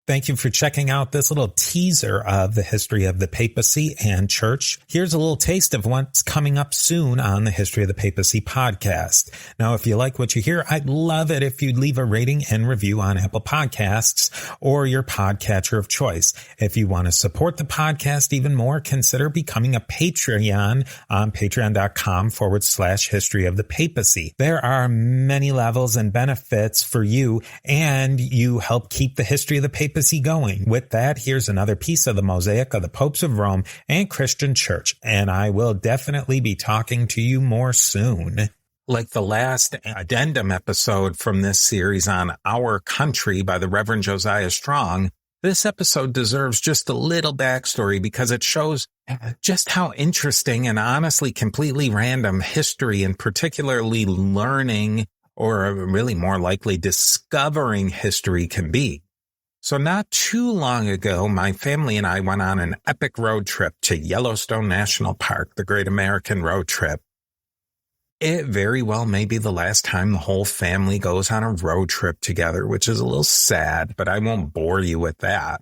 Thank you for checking out this little teaser of the history of the papacy and church. Here's a little taste of what's coming up soon on the History of the Papacy podcast. Now, if you like what you hear, I'd love it if you'd leave a rating and review on Apple Podcasts or your podcatcher of choice. If you want to support the podcast even more, consider becoming a Patreon on patreon.com/history of the papacy. There are many levels and benefits for you, and you help keep the history of the papacy going. With that, here's another piece of the mosaic of the popes of Rome and Christian church, and I will definitely be talking to you more soon. Like the last addendum episode from this series on Our Country by the Reverend Josiah Strong, this episode deserves just a little backstory because it shows just how interesting and honestly completely random history, and particularly learning, or really more likely discovering history, can be. So not too long ago, my family and I went on an epic road trip to Yellowstone National Park, the Great American Road Trip. It very well may be the last time the whole family goes on a road trip together, which is a little sad, but I won't bore you with that.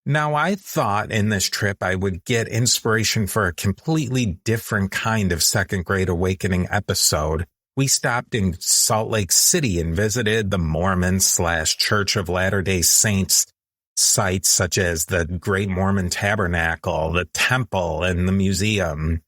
Now, I thought in this trip I would get inspiration for a completely different kind of Second Great Awakening episode. We stopped in Salt Lake City and visited the Mormon/Church of Latter-day Saints sites such as the Great Mormon Tabernacle, the Temple, and the museum.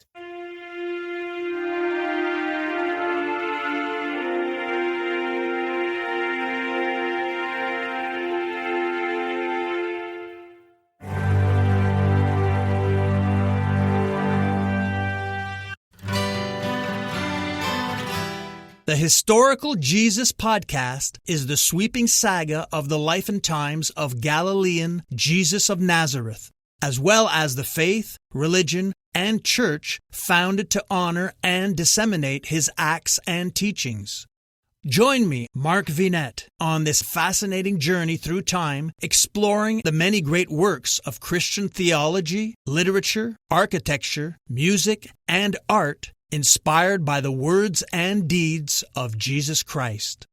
The Historical Jesus Podcast is the sweeping saga of the life and times of Galilean Jesus of Nazareth, as well as the faith, religion, and church founded to honor and disseminate his acts and teachings. Join me, Mark Vinette, on this fascinating journey through time, exploring the many great works of Christian theology, literature, architecture, music, and art, inspired by the words and deeds of Jesus Christ.